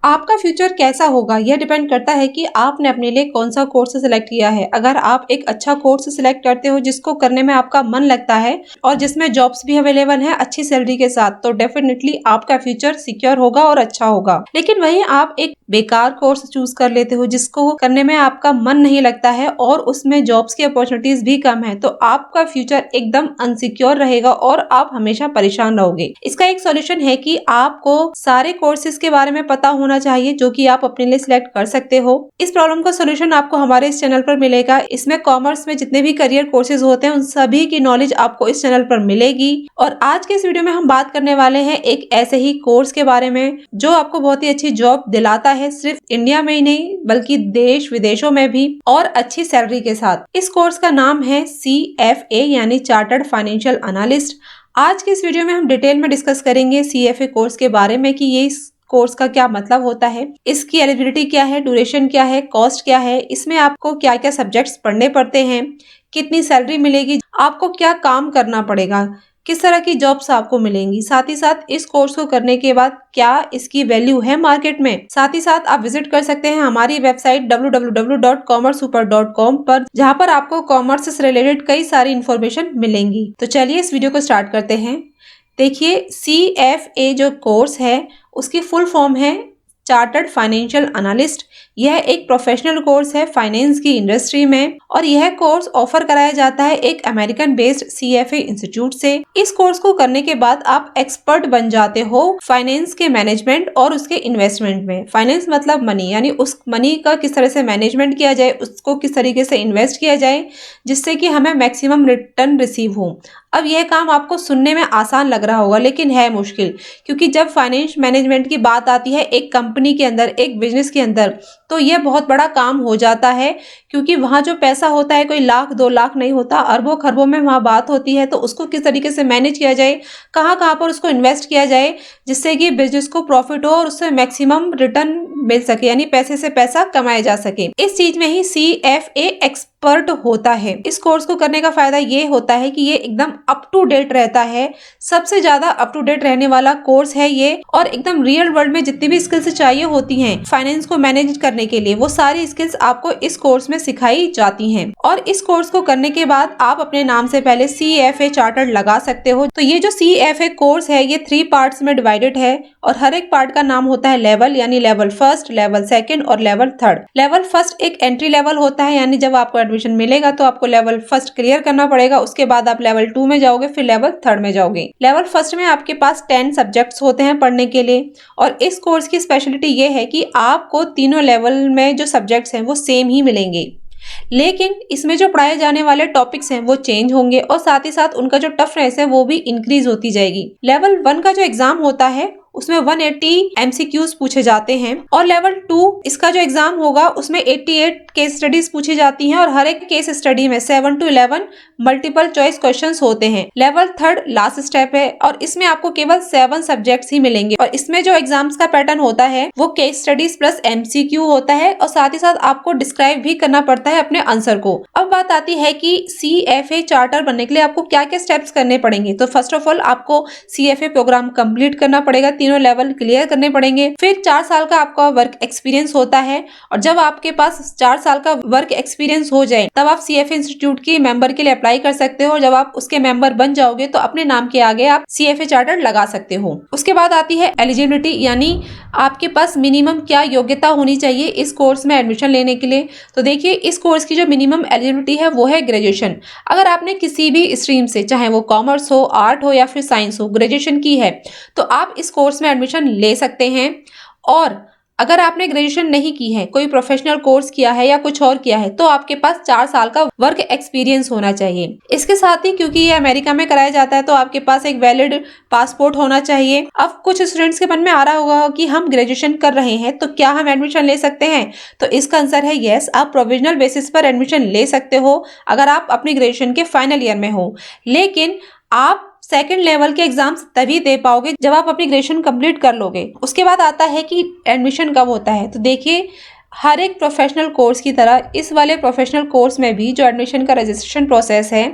आपका फ्यूचर कैसा होगा यह डिपेंड करता है कि आपने अपने लिए कौन सा कोर्स सिलेक्ट किया है। अगर आप एक अच्छा कोर्स सिलेक्ट करते हो जिसको करने में आपका मन लगता है और जिसमें जॉब्स भी अवेलेबल है अच्छी सैलरी के साथ, तो डेफिनेटली आपका फ्यूचर सिक्योर होगा और अच्छा होगा। लेकिन वहीं आप एक बेकार कोर्स चूज कर लेते हो जिसको करने में आपका मन नहीं लगता है और उसमें जॉब्स की अपॉर्चुनिटीज भी कम है, तो आपका फ्यूचर एकदम अनसिक्योर रहेगा और आप हमेशा परेशान रहोगे। इसका एक सॉल्यूशन है कि आपको सारे कोर्सेज के बारे में पता होना चाहिए जो कि आप अपने लिए सिलेक्ट कर सकते हो। इस प्रॉब्लम का सॉल्यूशन आपको हमारे इस चैनल पर मिलेगा। इसमें कॉमर्स में जितने भी करियर कोर्सेज होते हैं उन सभी की नॉलेज आपको इस चैनल पर मिलेगी। और आज के इस वीडियो में हम बात करने वाले हैं एक ऐसे ही कोर्स के बारे में जो आपको बहुत ही अच्छी जॉब दिलाता है, सिर्फ इंडिया में ही नहीं बल्कि देश विदेशों में भी, और अच्छी सैलरी के साथ। इस कोर्स का नाम है CFA यानी चार्टर्ड फाइनेंशियल एनालिस्ट। आज के इस वीडियो में हम डिटेल में डिस्कस करेंगे CFA कोर्स के बारे में कि ये इस कोर्स का क्या मतलब होता है, इसकी एलिजिबिलिटी क्या है, ड्यूरेशन क्या है, कॉस्ट क्या है, इसमें आपको क्या क्या सब्जेक्ट्स पढ़ने पड़ते हैं, कितनी सैलरी मिलेगी, आपको क्या काम करना पड़ेगा, किस तरह की जॉब्स आपको मिलेंगी, साथ ही साथ इस कोर्स को करने के बाद क्या इसकी वैल्यू है मार्केट में। साथ ही साथ आप विजिट कर सकते हैं हमारी वेबसाइट www.commercesuper.com पर, जहां पर आपको कॉमर्स से रिलेटेड कई सारी इन्फॉर्मेशन मिलेंगी। तो चलिए इस वीडियो को स्टार्ट करते हैं। देखिए, CFA जो कोर्स है उसकी फुल फॉर्म है चार्टर्ड फाइनेंशियल एनालिस्ट। यह एक प्रोफेशनल कोर्स है फाइनेंस की इंडस्ट्री में और यह कोर्स ऑफर कराया जाता है एक अमेरिकन बेस्ड CFA इंस्टीट्यूट से। इस कोर्स को करने के बाद आप एक्सपर्ट बन जाते हो फाइनेंस के मैनेजमेंट और उसके इन्वेस्टमेंट में। फाइनेंस मतलब मनी, यानी उस मनी का किस तरह से मैनेजमेंट किया जाए, उसको किस तरीके से इन्वेस्ट किया जाए जिससे कि हमें मैक्सिमम रिटर्न रिसीव हो। अब यह काम आपको सुनने में आसान लग रहा होगा लेकिन है मुश्किल, क्योंकि जब फाइनेंस मैनेजमेंट की बात आती है एक कंपनी के अंदर, एक बिजनेस के अंदर, तो यह बहुत बड़ा काम हो जाता है। क्योंकि वहां जो पैसा होता है कोई लाख 2 लाख नहीं होता, अरबों खरबों में वहां बात होती है। तो उसको किस तरीके से मैनेज किया जाए, कहाँ कहाँ पर उसको इन्वेस्ट किया जाए जिससे कि बिजनेस को प्रॉफिट हो और उससे मैक्सिमम रिटर्न मिल सके, यानी पैसे से पैसा कमाया जा सके, इस चीज में ही CFA एक्सपर्ट होता है। इस कोर्स को करने का फायदा ये होता है कि ये एकदम अप टू डेट रहता है, सबसे ज्यादा अप टू डेट रहने वाला कोर्स है ये, और एकदम रियल वर्ल्ड में जितनी भी स्किल्स चाहिए होती हैं फाइनेंस को मैनेज करने के लिए, वो सारी स्किल्स आपको इस कोर्स में सिखाई जाती हैं। और इस कोर्स को करने के बाद आप अपने नाम से पहले CFA चार्टर्ड लगा सकते हो। तो ये जो CFA कोर्स है ये 3 पार्ट्स में डिवाइडेड है और हर एक पार्ट का नाम होता है लेवल, यानी लेवल फर्स्ट, लेवल सेकंड और लेवल थर्ड। लेवल फर्स्ट एक एंट्री लेवल होता है, यानी जब आपको एडमिशन मिलेगा तो आपको लेवल फर्स्ट क्लियर करना पड़ेगा, उसके बाद आप लेवल 2 में जाओगे, फिर लेवल थर्ड में जाओगे। लेवल फर्स्ट में आपके पास 10 सब्जेक्ट्स होते हैं पढ़ने के लिए और इस कोर्स की स्पेशलिटी ये है कि आपको तीनों लेवल में जो सब्जेक्ट्स हैं वो सेम ही मिलेंगे, लेकिन इसमें जो पढ़ाए जाने वाले टॉपिक्स हैं वो चेंज होंगे और साथ ही साथ उनका जो टफनेस है वो भी इंक्रीज होती जाएगी। लेवल 1 का जो एग्जाम होता है उसमें 180 MCQs पूछे जाते हैं और लेवल 2 इसका जो एग्जाम होगा उसमें 88 केस स्टडीज पूछी जाती हैं और हर एक केस स्टडी में 7 to 11 मल्टीपल चॉइस क्वेश्चंस होते हैं। लेवल थर्ड लास्ट स्टेप है और इसमें आपको केवल 7 सब्जेक्ट्स ही मिलेंगे और इसमें जो एग्जाम्स का पैटर्न होता है वो केस स्टडीज प्लस MCQ होता है और साथ ही साथ आपको डिस्क्राइब भी करना पड़ता है अपने आंसर को। अब बात आती है कि CFA चार्टर बनने के लिए आपको क्या क्या स्टेप्स करने पड़ेंगे। तो फर्स्ट ऑफ ऑल आपको CFA प्रोग्राम कंप्लीट करना पड़ेगा, तीनों लेवल क्लियर करने पड़ेंगे। फिर 4 साल का आपका वर्क एक्सपीरियंस होता है और जब आपके पास 4 साल का वर्क एक्सपीरियंस हो जाए तब आप CFA इंस्टीट्यूट की मेंबर के लिए अप्लाई कर सकते हो। जब आप उसके मेंबर बन जाओगे तो अपने नाम के आगे आप CFA चार्टर्ड लगा सकते हो। उसके बाद आती है एलिजिबिलिटी, यानी आपके पास मिनिमम क्या योग्यता होनी चाहिए इस कोर्स में एडमिशन लेने के लिए। तो देखिए, इस कोर्स की जो मिनिमम एलिजिबिलिटी है वो है ग्रेजुएशन। अगर आपने किसी भी स्ट्रीम से, चाहे वो कॉमर्स हो, आर्ट हो या फिर साइंस हो, ग्रेजुएशन की है तो आप इस कोर्स में एडमिशन ले सकते हैं। और अगर आपने ग्रेजुएशन नहीं की है, कोई प्रोफेशनल कोर्स किया है या कुछ और किया है, तो आपके पास 4 साल का वर्क एक्सपीरियंस होना चाहिए। इसके साथ ही क्योंकि ये अमेरिका में कराया जाता है तो आपके पास एक वैलिड पासपोर्ट होना चाहिए। अब कुछ स्टूडेंट्स के मन में आ रहा होगा कि हम ग्रेजुएशन कर रहे हैं तो क्या हम एडमिशन ले सकते हैं, तो इसका आंसर है यस, आप प्रोविजनल बेसिस पर एडमिशन ले सकते हो अगर आप अपनी ग्रेजुएशन के फाइनल ईयर में हो। लेकिन आप सेकंड लेवल के एग्जाम्स तभी दे पाओगे जब आप अपनी ग्रेजुएशन कंप्लीट कर लोगे। उसके बाद आता है कि एडमिशन कब होता है। तो देखिए, हर एक प्रोफेशनल कोर्स की तरह इस वाले प्रोफेशनल कोर्स में भी जो एडमिशन का रजिस्ट्रेशन प्रोसेस है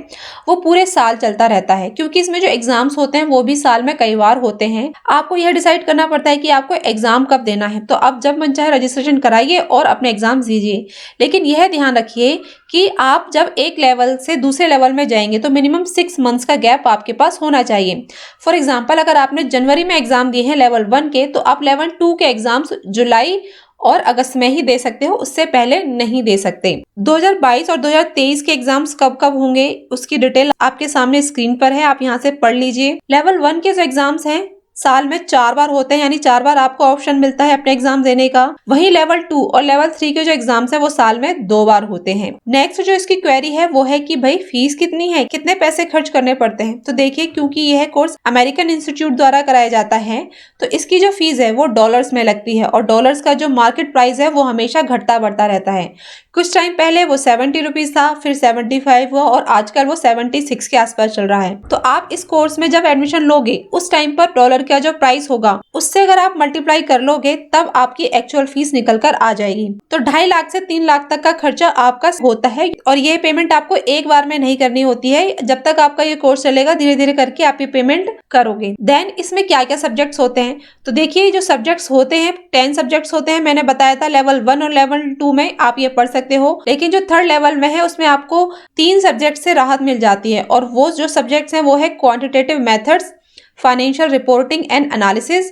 वो पूरे साल चलता रहता है, क्योंकि इसमें जो एग्जाम्स होते हैं वो भी साल में कई बार होते हैं। आपको यह डिसाइड करना पड़ता है कि आपको एग्जाम कब देना है, तो आप जब मन चाहे रजिस्ट्रेशन कराइए और अपने एग्जाम दीजिए। लेकिन यह ध्यान रखिए कि आप जब एक लेवल से दूसरे लेवल में जाएंगे तो मिनिमम 6 मंथ्स का गैप आपके पास होना चाहिए। फॉर एग्जाम्पल, अगर आपने जनवरी में एग्जाम दिए हैं लेवल 1 के, तो आप लेवल 2 के एग्जाम्स जुलाई और अगस्त में ही दे सकते हो, उससे पहले नहीं दे सकते। 2022 और 2023 के एग्जाम्स कब कब होंगे उसकी डिटेल आपके सामने स्क्रीन पर है, आप यहाँ से पढ़ लीजिए। लेवल 1 के जो एग्जाम्स हैं साल में 4 बार होते हैं, यानी 4 बार आपको ऑप्शन मिलता है अपने एग्जाम देने का। वहीं लेवल 2 और लेवल 3 के जो एग्जाम्स है वो साल में 2 बार होते हैं। नेक्स्ट जो इसकी क्वेरी है वो है कि भाई फीस कितनी है, कितने पैसे खर्च करने पड़ते हैं। तो देखिए, क्योंकि यह कोर्स अमेरिकन इंस्टीट्यूट द्वारा कराया जाता है तो इसकी जो फीस है वो डॉलर्स में लगती है, और डॉलर्स का जो मार्केट प्राइस है वो हमेशा घटता बढ़ता रहता है। कुछ टाइम पहले वो 70 रुपीज था, फिर 75 हुआ और आजकल वो 76 के आसपास चल रहा है। तो आप इस कोर्स में जब एडमिशन लोगे उस टाइम पर डॉलर का जो प्राइस होगा उससे अगर आप मल्टीप्लाई कर लोगे तब आपकी एक्चुअल फीस निकल कर आ जाएगी। तो 2.5 लाख से 3 लाख तक का खर्चा आपका होता है, और ये पेमेंट आपको एक बार में नहीं करनी होती है। जब तक आपका ये कोर्स चलेगा धीरे धीरे करके आप ये पेमेंट करोगे। देन इसमें क्या क्या सब्जेक्ट्स होते हैं, तो देखिए जो सब्जेक्ट्स होते हैं 10 सब्जेक्ट्स होते हैं। मैंने बताया था लेवल 1 और लेवल 2 में आप ये पढ़ सकते हो, लेकिन जो 3rd लेवल में है उसमें आपको 3 सब्जेक्ट से राहत मिल जाती है, और वो जो सब्जेक्ट्स हैं वो है quantitative methods, financial reporting and analysis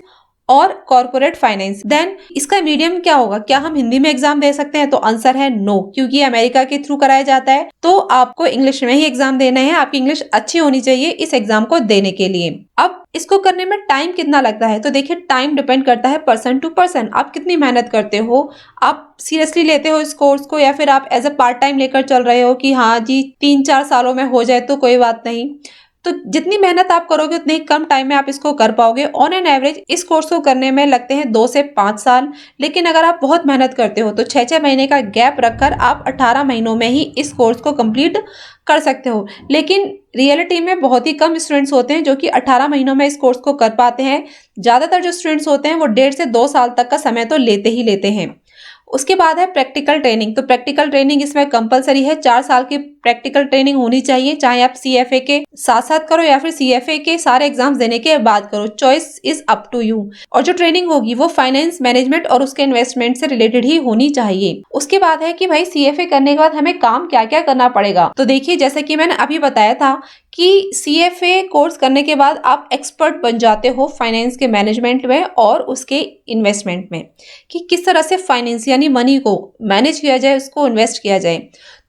और कॉर्पोरेट फाइनेंस। देन इसका मीडियम क्या होगा, क्या हम हिंदी में एग्जाम दे सकते हैं, तो आंसर है नो, क्योंकि अमेरिका के थ्रू कराया जाता है तो आपको इंग्लिश में ही एग्जाम देना है। आपकी इंग्लिश अच्छी होनी चाहिए इस एग्जाम को देने के लिए। अब इसको करने में टाइम कितना लगता है, तो देखिए टाइम डिपेंड करता है पर्सन टू पर्सन, आप कितनी मेहनत करते हो, आप सीरियसली लेते हो इस कोर्स को या फिर आप एज अ पार्ट टाइम लेकर चल रहे हो कि हाँ जी 3-4 सालों में हो जाए तो कोई बात नहीं। तो जितनी मेहनत आप करोगे उतने ही कम टाइम में आप इसको कर पाओगे। ऑन एन एवरेज इस कोर्स को करने में लगते हैं 2 से 5 साल, लेकिन अगर आप बहुत मेहनत करते हो तो 6-6 महीने का गैप रखकर आप 18 महीनों में ही इस कोर्स को कंप्लीट कर सकते हो। लेकिन रियलिटी में बहुत ही कम स्टूडेंट्स होते हैं जो कि 18 महीनों में इस कोर्स को कर पाते हैं। ज़्यादातर जो स्टूडेंट्स होते हैं वो 1.5 से 2 साल तक का समय तो लेते ही लेते हैं। उसके बाद है प्रैक्टिकल ट्रेनिंग। तो प्रैक्टिकल ट्रेनिंग इसमें कंपलसरी है, 4 साल की प्रैक्टिकल ट्रेनिंग होनी चाहिए, चाहे आप CFA के साथ साथ करो या फिर CFA के सारे एग्जाम्स देने के बाद करो, choice is up to you. और जो ट्रेनिंग होगी वो फाइनेंस मैनेजमेंट और उसके इन्वेस्टमेंट से रिलेटेड ही होनी चाहिए। उसके बाद है कि भाई CFA करने के बाद हमें काम क्या क्या करना पड़ेगा। तो देखिए, जैसे कि मैंने अभी बताया था कि CFA कोर्स करने के बाद आप एक्सपर्ट बन जाते हो फाइनेंस के मैनेजमेंट में और उसके इन्वेस्टमेंट में, कि किस तरह से फाइनेंस यानी मनी को मैनेज किया जाए, उसको इन्वेस्ट किया जाए।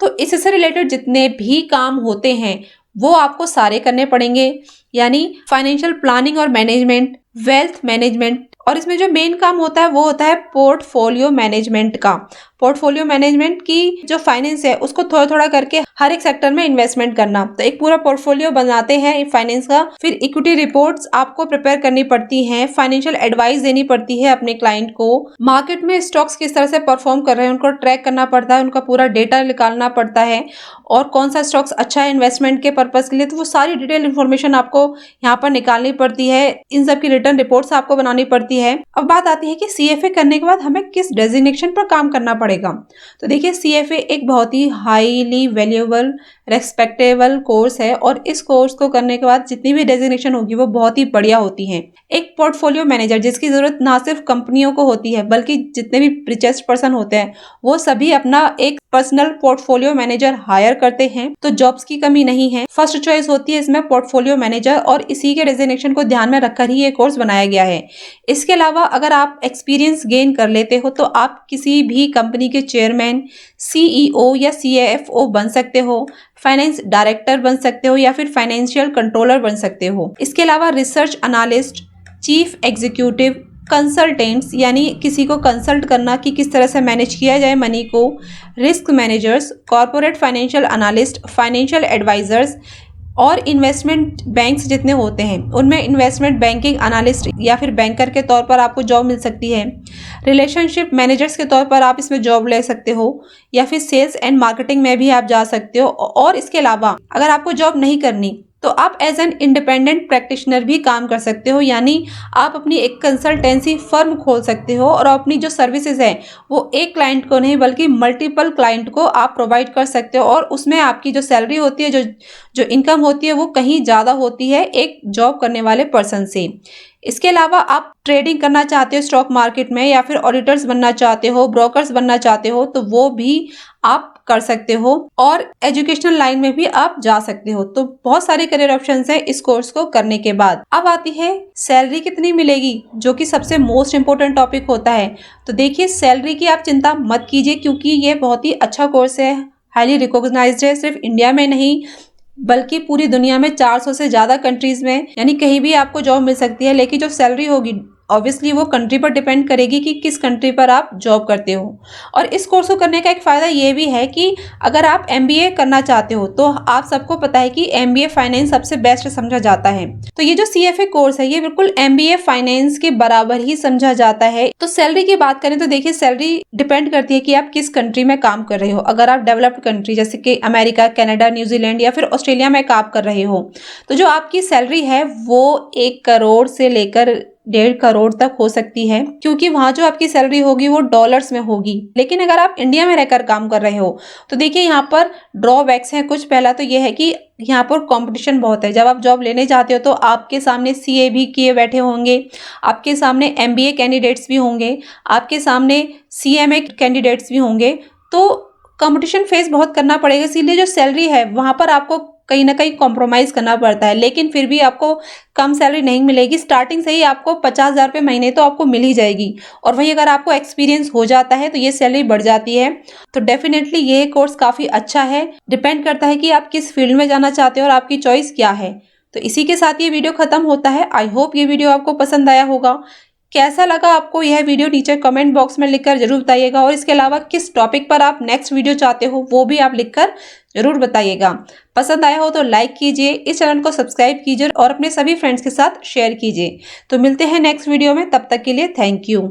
तो इससे रिलेटेड जितने भी काम होते हैं वो आपको सारे करने पड़ेंगे, यानी फाइनेंशियल प्लानिंग और मैनेजमेंट, वेल्थ मैनेजमेंट, और इसमें जो मेन काम होता है वो होता है पोर्टफोलियो मैनेजमेंट का। पोर्टफोलियो मैनेजमेंट की जो फाइनेंस है उसको थोड़ा थोड़ा करके हर एक सेक्टर में इन्वेस्टमेंट करना, तो एक पूरा पोर्टफोलियो बनाते हैं फाइनेंस का। फिर इक्विटी रिपोर्ट्स आपको प्रिपेयर करनी पड़ती हैं, फाइनेंशियल एडवाइस देनी पड़ती है अपने क्लाइंट को, मार्केट में स्टॉक्स किस तरह से परफॉर्म कर रहे हैं उनको ट्रैक करना पड़ता है, उनका पूरा डेटा निकालना पड़ता है, और कौन सा स्टॉक्स अच्छा है इन्वेस्टमेंट के पर्पज के लिए, तो वो सारी डिटेल इन्फॉर्मेशन आपको यहाँ पर निकालनी पड़ती है। इन सब की रिटर्न रिपोर्ट्स आपको बनानी पड़ती है। अब बात आती है कि CFA करने के बाद हमें किस डेजिग्नेशन पर काम करना पड़ेगा। तो देखिए, CFA एक बहुत ही हाईली वैल्यूएबल रेस्पेक्टेबल कोर्स है, और इस कोर्स को करने के बाद जितनी भी डेजिग्नेशन होगी वो बहुत ही बढ़िया होती है। एक पोर्टफोलियो मैनेजर जिसकी जरूरत ना सिर्फ कंपनियों को होती है बल्कि जितने भी रिचेस्ट पर्सन होते हैं वो सभी अपना एक पर्सनल पोर्टफोलियो मैनेजर हायर करते हैं, तो जॉब्स की कमी नहीं है। फर्स्ट चॉइस होती है इसमें पोर्टफोलियो मैनेजर, और इसी के डेजिग्नेशन को ध्यान में रखकर ही ये कोर्स बनाया गया है। इसके अलावा अगर आप एक्सपीरियंस गेन कर लेते हो तो आप किसी भी कंपनी के चेयरमैन, CEO या CFO बन सकते हो, फाइनेंस डायरेक्टर बन सकते हो या फिर फाइनेंशियल कंट्रोलर बन सकते हो। इसके अलावा research analyst, chief executive, consultants यानी किसी को कंसल्ट करना कि किस तरह से मैनेज किया जाए मनी को, risk managers, corporate financial analyst, financial advisers, और इन्वेस्टमेंट बैंक्स जितने होते हैं उनमें इन्वेस्टमेंट बैंकिंग एनालिस्ट या फिर बैंकर के तौर पर आपको जॉब मिल सकती है। रिलेशनशिप मैनेजर्स के तौर पर आप इसमें जॉब ले सकते हो, या फिर सेल्स एंड मार्केटिंग में भी आप जा सकते हो। और इसके अलावा अगर आपको जॉब नहीं करनी तो आप एज एन इंडिपेंडेंट प्रैक्टिशनर भी काम कर सकते हो, यानी आप अपनी एक कंसल्टेंसी फर्म खोल सकते हो और अपनी जो सर्विसेज है वो एक क्लाइंट को नहीं बल्कि मल्टीपल क्लाइंट को आप प्रोवाइड कर सकते हो, और उसमें आपकी जो सैलरी होती है, जो जो इनकम होती है वो कहीं ज़्यादा होती है एक जॉब करने वाले पर्सन से। इसके अलावा आप ट्रेडिंग करना चाहते हो स्टॉक मार्केट में, या फिर ऑडिटर्स बनना चाहते हो, ब्रोकर्स बनना चाहते हो, तो वो भी आप कर सकते हो, और एजुकेशनल लाइन में भी आप जा सकते हो। तो बहुत सारे करियर ऑप्शंस हैं इस कोर्स को करने के बाद। अब आती है सैलरी कितनी मिलेगी, जो कि सबसे मोस्ट इम्पोर्टेंट टॉपिक होता है। तो देखिए, सैलरी की आप चिंता मत कीजिए, क्योंकि ये बहुत ही अच्छा कोर्स है, हाईली रिकॉग्नाइज्ड है, सिर्फ इंडिया में नहीं बल्कि पूरी दुनिया में 400 से ज़्यादा कंट्रीज में, यानी कहीं भी आपको जॉब मिल सकती है। लेकिन जो सैलरी होगी ऑब्वियसली वो कंट्री पर डिपेंड करेगी कि किस कंट्री पर आप जॉब करते हो। और इस कोर्स को करने का एक फ़ायदा ये भी है कि अगर आप MBA करना चाहते हो, तो आप सबको पता है कि MBA फाइनेंस सबसे बेस्ट समझा जाता है। तो ये जो CFA कोर्स है ये बिल्कुल MBA फाइनेंस के बराबर ही समझा जाता है। तो सैलरी की बात करें तो देखिए, सैलरी डिपेंड करती है कि आप किस कंट्री में काम कर रहे हो। अगर आप डेवलप्ड कंट्री जैसे कि अमेरिका, कनाडा, न्यूजीलैंड या फिर ऑस्ट्रेलिया में काम कर रहे हो, तो जो आपकी सैलरी है वो 1 करोड़ से लेकर 1.5 करोड़ तक हो सकती है, क्योंकि वहाँ जो आपकी सैलरी होगी वो डॉलर्स में होगी। लेकिन अगर आप इंडिया में रहकर काम कर रहे हो तो देखिए, यहाँ पर ड्रॉबैक्स हैं कुछ। पहला तो ये है कि यहाँ पर कंपटीशन बहुत है। जब आप जॉब लेने जाते हो तो आपके सामने CA भी किए बैठे होंगे, आपके सामने MBA कैंडिडेट्स भी होंगे, आपके सामने CMA कैंडिडेट्स भी होंगे, तो कंपटीशन फेस बहुत करना पड़ेगा। इसीलिए जो सैलरी है वहाँ पर आपको कहीं ना कहीं कॉम्प्रोमाइज़ करना पड़ता है, लेकिन फिर भी आपको कम सैलरी नहीं मिलेगी। स्टार्टिंग से ही आपको 50,000 रुपये महीने तो आपको मिल ही जाएगी, और वहीं अगर आपको एक्सपीरियंस हो जाता है तो ये सैलरी बढ़ जाती है। तो डेफिनेटली ये कोर्स काफ़ी अच्छा है। डिपेंड करता है कि आप किस फील्ड में जाना चाहते हो और आपकी चॉइस क्या है। तो इसी के साथ ये वीडियो खत्म होता है। आई होप ये वीडियो आपको पसंद आया होगा। कैसा लगा आपको यह वीडियो नीचे कमेंट बॉक्स में लिखकर जरूर बताइएगा, और इसके अलावा किस टॉपिक पर आप नेक्स्ट वीडियो चाहते हो वो भी आप लिखकर जरूर बताइएगा। पसंद आया हो तो लाइक कीजिए, इस चैनल को सब्सक्राइब कीजिए और अपने सभी फ्रेंड्स के साथ शेयर कीजिए। तो मिलते हैं नेक्स्ट वीडियो में, तब तक के लिए थैंक यू।